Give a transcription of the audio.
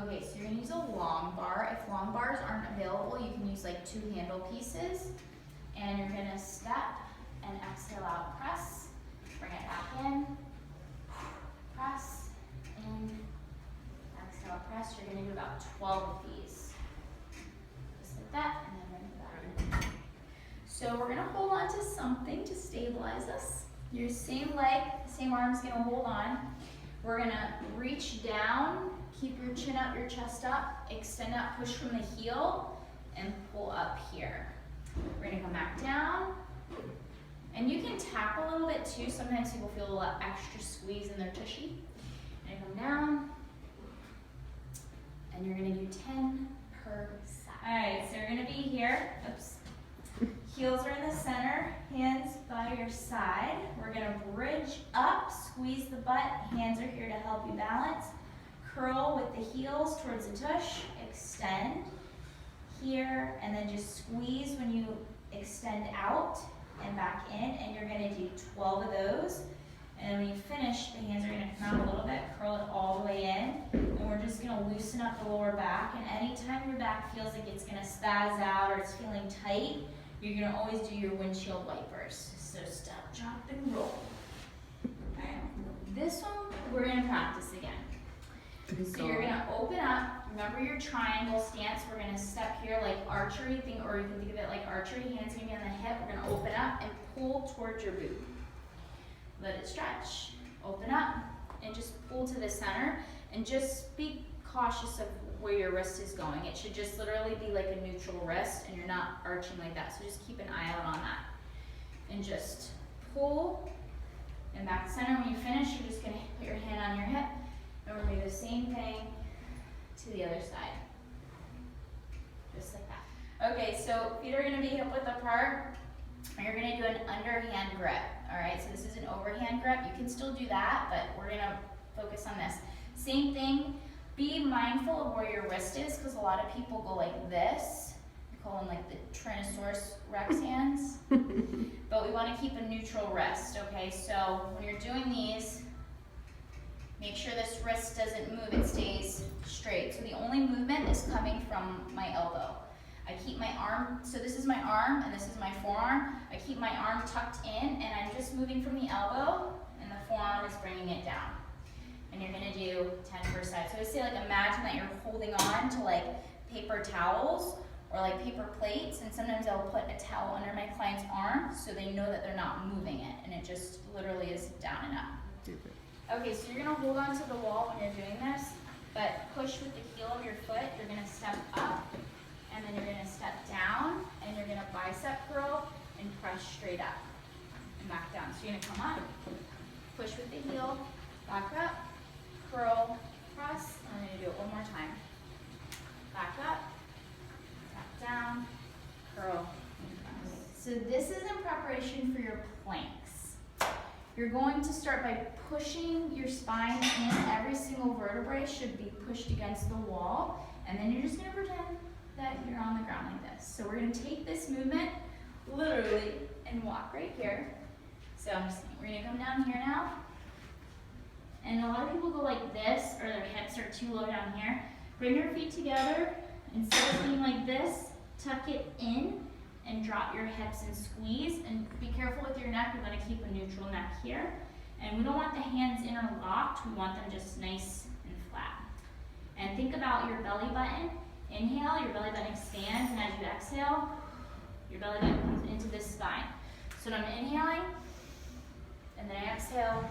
Okay, so you're gonna use a long bar. If long bars aren't available, you can use like 2 handle pieces. And you're gonna step and exhale out, press, bring it back in, press, in, exhale, press. You're gonna do about 12 of these. Just like that, and then bring it back. So we're gonna hold on to something to stabilize us. Your same leg, same arm's gonna hold on. We're gonna reach down, keep your chin up, your chest up, extend up, push from the heel, and pull up here. We're gonna come back down, and you can tap a little bit too. Sometimes people feel a little extra squeeze in their tushy. And come down, and you're gonna do 10 per side. All right, so you're gonna be here. Oops. Heels are in the center, hands by your side. We're gonna bridge up, squeeze the butt. Hands are here to help you balance. Curl with the heels towards the tush, extend here, and then just squeeze when you extend out and back in, and you're gonna do 12 of those. And then when you finish, the hands are gonna come out a little bit, curl it all the way in, and we're just gonna loosen up the lower back. And anytime your back feels like it's gonna spaz out or it's feeling tight, you're gonna always do your windshield wipers. So step, drop, and roll. All right. This one, we're gonna practice again. So you're gonna open up, remember your triangle stance. We're gonna step here like archery, or you can think of it like archery. Hands gonna be on the hip. We're gonna open up and pull towards your boot. Let it stretch, open up, and just pull to the center. And just be cautious of where your wrist is going. It should just literally be like a neutral wrist, and you're not arching like that. So just keep an eye out on that. And just pull, and back to center. When you finish, you're just gonna put your hand on your hip, and we're gonna do the same thing to the other side. Just like that. Okay, so feet are gonna be hip width apart, and you're gonna do an underhand grip. All right, so this is an overhand grip. You can still do that, but we're gonna focus on this. Same thing, be mindful of where your wrist is, because a lot of people go like this. We call them like the Tyrannosaurus Rex hands. But we wanna keep a neutral wrist, okay? So when you're doing these, make sure this wrist doesn't move, it stays straight. So the only movement is coming from my elbow. I keep my arm, so this is my arm and this is my forearm. I keep my arm tucked in, and I'm just moving from the elbow, and the forearm is bringing it down. And you're gonna do 10 per side. So I say, like, imagine that you're holding on to like paper towels or like paper plates, and sometimes I'll put a towel under my client's arm so they know that they're not moving it, and it just literally is down and up. Okay, so you're gonna hold on to the wall when you're doing this, but push with the heel of your foot. You're gonna step up, and then you're gonna step down, and you're gonna bicep curl and press straight up and back down. So you're gonna come up, push with the heel, back up, curl, press, and I'm gonna do it one more time. Back up, back down, curl, and press. So this is in preparation for your planks. You're going to start by pushing your spine in. Every single vertebrae should be pushed against the wall, and then you're just gonna pretend that you're on the ground like this. So we're gonna take this movement literally and walk right here. So we're gonna come down here now. And a lot of people go like this, or their hips are too low down here. Bring your feet together. Instead of being like this, tuck it in and drop your hips and squeeze. And be careful with your neck. We're gonna keep a neutral neck here. And we don't want the hands interlocked. We want them just nice and flat. And think about your belly button. Inhale, your belly button expands, and as you exhale, your belly button comes into the spine. So I'm inhaling, and then I exhale,